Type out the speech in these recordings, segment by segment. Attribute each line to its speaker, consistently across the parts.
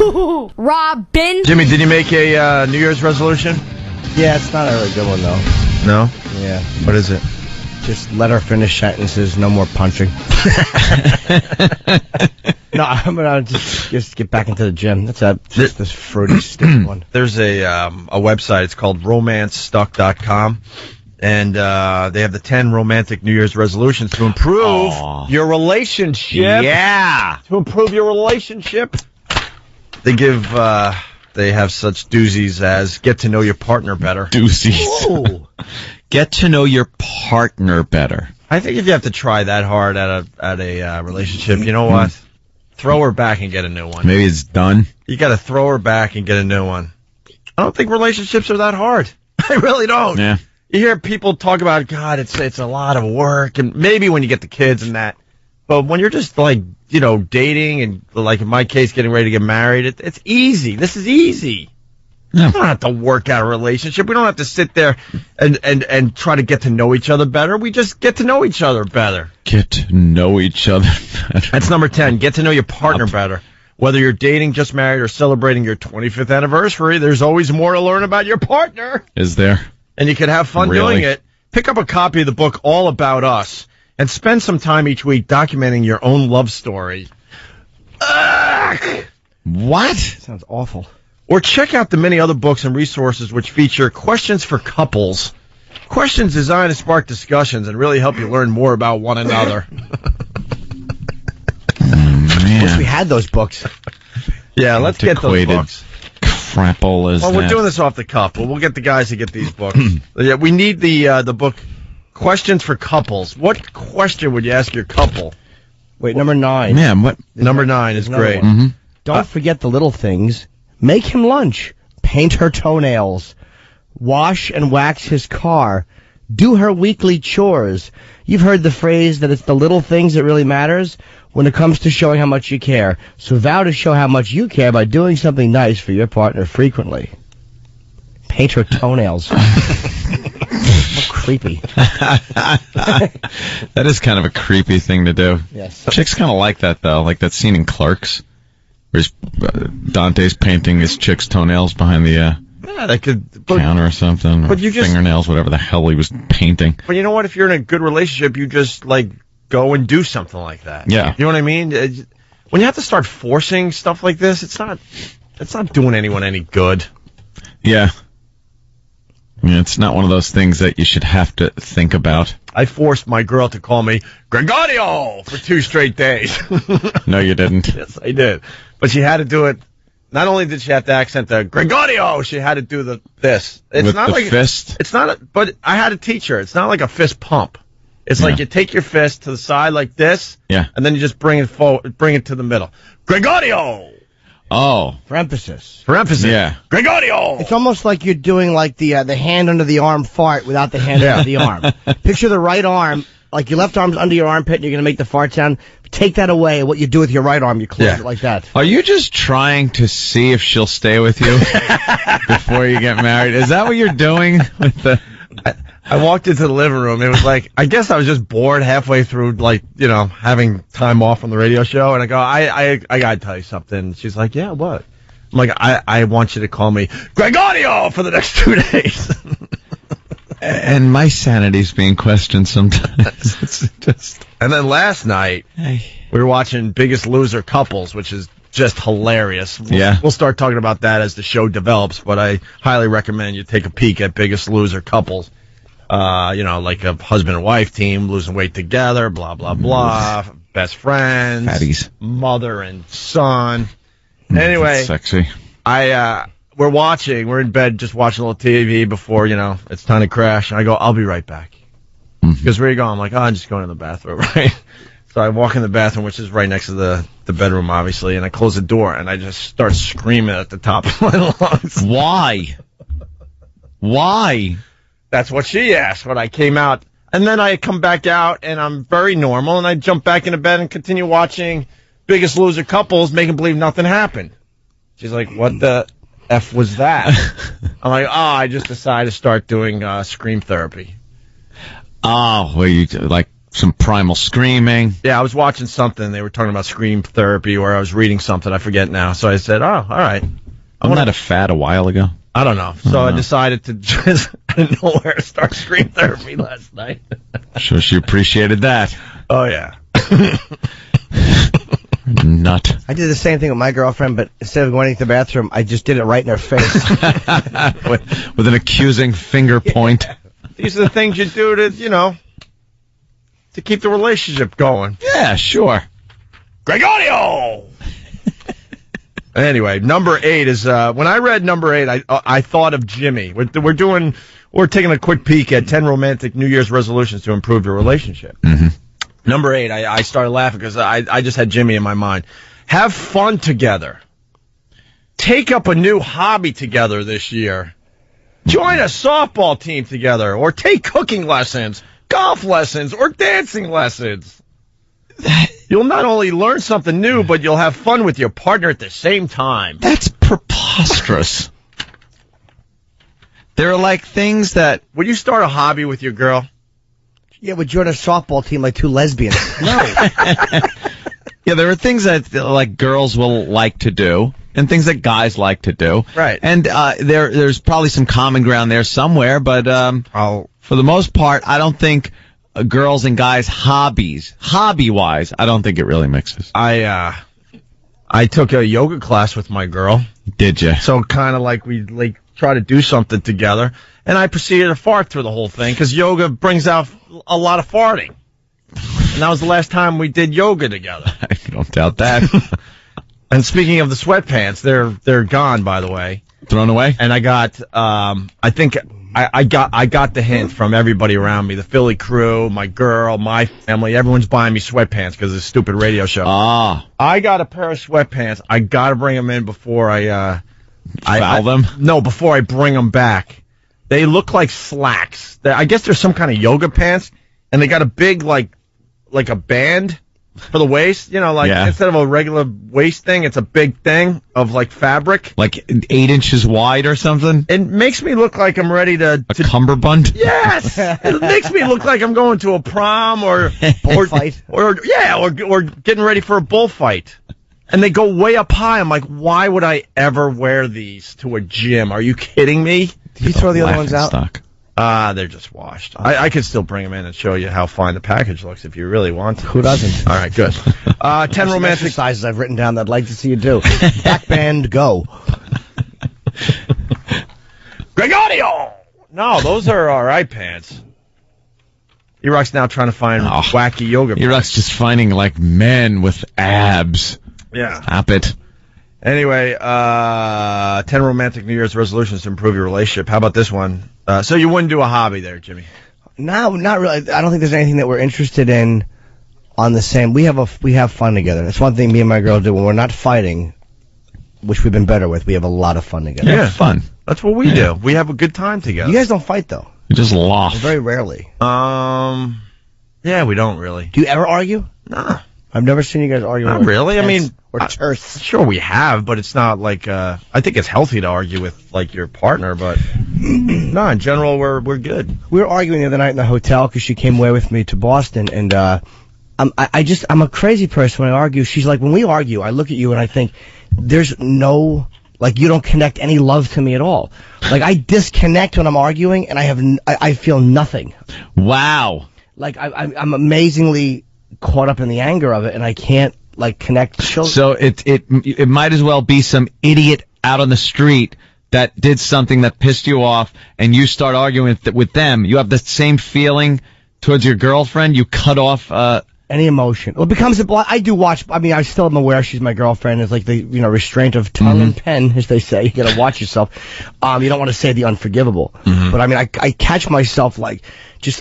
Speaker 1: HooHooHooRobin.
Speaker 2: Jimmy, did you make a New Year's resolution?
Speaker 3: Yeah, it's not a really good one, though.
Speaker 2: No?
Speaker 3: Yeah.
Speaker 2: What is it?
Speaker 3: Just let her finish sentences, no more punching. No, I'm going to just get back into the gym. That's just this fruity, stupid one.
Speaker 2: There's a website. It's called romancestuck.com. And they have the 10 romantic New Year's resolutions to improve your relationship.
Speaker 3: Yeah.
Speaker 2: To improve your relationship. They have such doozies as get to know your partner better.
Speaker 4: Doozies.
Speaker 2: Ooh.
Speaker 4: Get to know your partner better.
Speaker 2: I think if you have to try that hard at a relationship, you know what? Throw her back and get a new one.
Speaker 4: Maybe it's done.
Speaker 2: You got to throw her back and get a new one. I don't think relationships are that hard. I really don't.
Speaker 4: Yeah.
Speaker 2: You hear people talk about, God, it's a lot of work, and maybe when you get the kids and that. But when you're just like, dating and like in my case, getting ready to get married, it's easy. This is easy.
Speaker 4: Yeah.
Speaker 2: We don't have to work out a relationship. We don't have to sit there and try to get to know each other better. We just get to know each other better.
Speaker 4: Get to know each other better.
Speaker 2: That's number 10. Get to know your partner better. Whether you're dating, just married, or celebrating your 25th anniversary, there's always more to learn about your partner.
Speaker 4: Is there?
Speaker 2: And you can have fun doing it. Pick up a copy of the book All About Us and spend some time each week documenting your own love story. Ugh!
Speaker 4: What?
Speaker 3: Sounds awful.
Speaker 2: Or check out the many other books and resources which feature questions for couples. Questions designed to spark discussions and really help you learn more about one another.
Speaker 4: Man.
Speaker 3: Wish we had those books.
Speaker 2: Yeah, let's get those books.
Speaker 4: Crapple is
Speaker 2: we're doing this off the cuff, but we'll get the guys to get these books. Yeah, we need the book Questions for Couples. What question would you ask your couple?
Speaker 3: Wait, number 9.
Speaker 4: Man, what?
Speaker 2: Number 9 is great.
Speaker 4: Mm-hmm.
Speaker 3: Don't forget the little things. Make him lunch. Paint her toenails. Wash and wax his car. Do her weekly chores. You've heard the phrase that it's the little things that really matters when it comes to showing how much you care. So vow to show how much you care by doing something nice for your partner frequently. Paint her toenails. How creepy.
Speaker 4: That is kind of a creepy thing to do.
Speaker 3: Yes.
Speaker 4: Chicks kind of like that, though. Like that scene in Clerks where Dante's painting his chick's toenails behind the counter or something.
Speaker 2: But you just
Speaker 4: fingernails, whatever the hell he was painting.
Speaker 2: But you know what? If you're in a good relationship, you just go and do something like that.
Speaker 4: Yeah.
Speaker 2: You know what I mean? When you have to start forcing stuff like this, it's not doing anyone any good.
Speaker 4: Yeah. I mean, it's not one of those things that you should have to think about.
Speaker 2: I forced my girl to call me Gregorio for 2 straight days.
Speaker 4: No, you didn't.
Speaker 2: Yes, I did. But she had to do it. Not only did she have to accent the Gregorio, she had to do this. It's
Speaker 4: With
Speaker 2: not
Speaker 4: the
Speaker 2: like
Speaker 4: fist?
Speaker 2: It's not. But I had to teach her. It's not like a fist pump. It's like you take your fist to the side like this, and then you just bring it forward, bring it to the middle. Gregorio.
Speaker 4: Oh,
Speaker 3: For emphasis.
Speaker 4: yeah.
Speaker 2: Gregorio.
Speaker 3: It's almost like you're doing like the hand under the arm fart without the hand under the arm. Picture the right arm, like your left arm's under your armpit and you're going to make the fart sound. Take that away. What you do with your right arm, you close it like that.
Speaker 4: Are you just trying to see if she'll stay with you before you get married? Is that what you're doing with the...
Speaker 2: I walked into the living room. It was like, I guess I was just bored halfway through, having time off from the radio show. And I go, I got to tell you something. She's like, yeah, what? I'm like, I want you to call me Gregorio for the next 2 days.
Speaker 4: And my sanity's being questioned sometimes. It's just...
Speaker 2: And then last night, we were watching Biggest Loser Couples, which is just hilarious. We'll start talking about that as the show develops, but I highly recommend you take a peek at Biggest Loser Couples. Like a husband and wife team losing weight together, blah, blah, blah, best friends,
Speaker 4: fatties,
Speaker 2: mother and son. Anyway,
Speaker 4: that's sexy.
Speaker 2: We're in bed just watching a little TV before, it's time to crash. And I go, I'll be right back. Because where you go? I'm like, I'm just going to the bathroom, right? So I walk in the bathroom, which is right next to the bedroom, obviously, and I close the door, and I just start screaming at the top of my lungs.
Speaker 4: Why? Why?
Speaker 2: That's what she asked when I came out. And then I come back out, and I'm very normal, and I jump back into bed and continue watching Biggest Loser Couples, making believe nothing happened. She's like, what the F was that? I'm like, I just decided to start doing scream therapy.
Speaker 4: Oh, where you, like, Some primal screaming.
Speaker 2: Yeah, I was watching something. They were talking about scream therapy, or I was reading something. I forget now. So I said, oh, all right.
Speaker 4: Wasn't that a fad a while ago?
Speaker 2: I don't know. So I decided to just out of nowhere start scream therapy last night.
Speaker 4: Sure she appreciated that.
Speaker 2: Oh, yeah.
Speaker 4: Nut.
Speaker 3: I did the same thing with my girlfriend, but instead of going into the bathroom, I just did it right in her face.
Speaker 4: With an accusing finger point.
Speaker 2: Yeah. These are the things you do to, to keep the relationship going.
Speaker 4: Yeah, sure.
Speaker 2: Gregorio! Anyway, number 8 is, when I read number 8, I thought of Jimmy. We're taking a quick peek at 10 romantic New Year's resolutions to improve your relationship.
Speaker 4: Mm-hmm.
Speaker 2: Number 8, I started laughing because I just had Jimmy in my mind. Have fun together. Take up a new hobby together this year. Join a softball team together, or take cooking lessons, golf lessons, or dancing lessons. You'll not only learn something new, but you'll have fun with your partner at the same time.
Speaker 4: That's preposterous. There are like things that...
Speaker 2: Would you start a hobby with your girl?
Speaker 3: Yeah, would join a softball team like two lesbians. No.
Speaker 4: Yeah, there are things that like girls will like to do, and things that guys like to do.
Speaker 2: Right.
Speaker 4: And there's probably some common ground there somewhere, but for the most part, I don't think girls and guys' hobby-wise, I don't think it really mixes.
Speaker 2: I took a yoga class with my girl.
Speaker 4: Did you?
Speaker 2: So kind of like we try to do something together, and I proceeded to fart through the whole thing because yoga brings out a lot of farting. And that was the last time we did yoga together.
Speaker 4: I don't doubt that.
Speaker 2: And speaking of the sweatpants, they're gone, by the way.
Speaker 4: Thrown away?
Speaker 2: And I got, I think I got the hint from everybody around me, the Philly crew, my girl, my family. Everyone's buying me sweatpants because of this stupid radio show.
Speaker 4: Ah.
Speaker 2: I got a pair of sweatpants. I got to bring them in before I
Speaker 4: foul them?
Speaker 2: No, before I bring them back. They look like slacks. I guess they're some kind of yoga pants, and they got a big, like a band for the waist. Instead of a regular waist thing, it's a big thing of, fabric.
Speaker 4: Like 8 inches wide or something?
Speaker 2: It makes me look like I'm ready to...
Speaker 4: A cummerbund?
Speaker 2: Yes! It makes me look like I'm going to a prom or
Speaker 3: bullfight.
Speaker 2: Or getting ready for a bullfight. And they go way up high. I'm like, why would I ever wear these to a gym? Are you kidding me?
Speaker 3: Did you throw the other ones out?
Speaker 4: Stock.
Speaker 2: They're just washed. I could still bring them in and show you how fine the package looks if you really want to.
Speaker 3: Who doesn't?
Speaker 2: All right, good. 10 romantic
Speaker 3: exercises I've written down that I'd like to see you do. Back bend, go.
Speaker 2: Gregorio! No, those are all right pants. E-Rock's now trying to find wacky yoga pants.
Speaker 4: E-Rock's just finding, men with abs.
Speaker 2: Yeah.
Speaker 4: Stop it.
Speaker 2: Anyway, 10 romantic New Year's resolutions to improve your relationship. How about this one? So you wouldn't do a hobby there, Jimmy?
Speaker 3: No, not really. I don't think there's anything that we're interested in on the same. We have fun together. That's one thing me and my girl do when we're not fighting, which we've been better with. We have a lot of fun together.
Speaker 4: Yeah, fun.
Speaker 2: That's what we do. We have a good time together.
Speaker 3: You guys don't fight though.
Speaker 4: You just laugh.
Speaker 3: Very rarely.
Speaker 2: Yeah, we don't really.
Speaker 3: Do you ever argue?
Speaker 2: No.
Speaker 3: I've never seen you guys argue.
Speaker 2: Not really. I mean,
Speaker 3: or terse.
Speaker 2: Sure, we have, but it's not like. I think it's healthy to argue with your partner, but no, in general, we're good.
Speaker 3: We were arguing the other night in the hotel because she came away with me to Boston, and I'm a crazy person when I argue. She's like, when we argue, I look at you and I think there's no. You don't connect any love to me at all. I disconnect when I'm arguing, and I feel nothing.
Speaker 4: Wow.
Speaker 3: I'm amazingly caught up in the anger of it, and I can't connect.
Speaker 4: So it might as well be some idiot out on the street that did something that pissed you off, and you start arguing with them. You have the same feeling towards your girlfriend. You cut off
Speaker 3: any emotion. Well, it becomes I do watch. I mean, I still am aware she's my girlfriend. It's like the restraint of tongue and pen, as they say. You got to watch yourself. You don't want to say the unforgivable. Mm-hmm. But I mean, I catch myself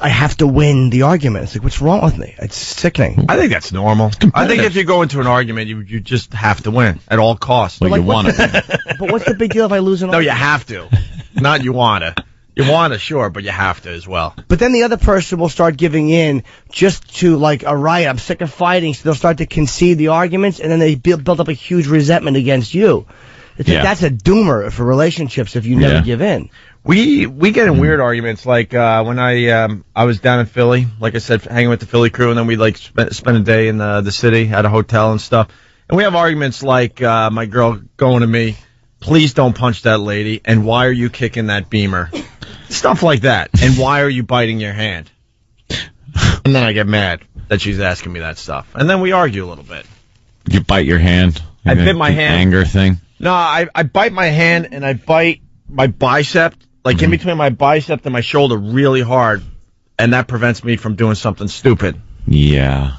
Speaker 3: I have to win the argument. It's what's wrong with me? It's sickening.
Speaker 2: I think that's normal. I think if you go into an argument, you just have to win at all costs.
Speaker 4: Well, you want to.
Speaker 3: But what's the big deal if I lose an
Speaker 2: argument?
Speaker 3: No,
Speaker 2: you have to. Not you want to. You want to, sure, but you have to as well.
Speaker 3: But then the other person will start giving in just to all right, I'm sick of fighting, so they'll start to concede the arguments, and then they build up a huge resentment against you. It's like that's a doomer for relationships if you never give in.
Speaker 2: We get in weird arguments, like when I was down in Philly, like I said, hanging with the Philly crew, and then we like spend a day in the city at a hotel and stuff. And we have arguments like my girl going to me, please don't punch that lady, and why are you kicking that Beamer? Stuff like that. And why are you biting your hand? And then I get mad that she's asking me that stuff. And then we argue a little bit.
Speaker 4: You bite your hand?
Speaker 2: I bit my hand.
Speaker 4: Anger thing?
Speaker 2: No, I bite my hand and I bite my bicep, like in between my bicep and my shoulder really hard, and that prevents me from doing something stupid.
Speaker 4: Yeah.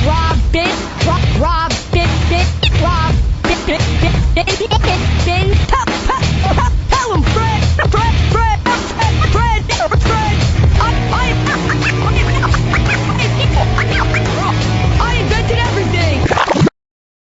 Speaker 1: Robin,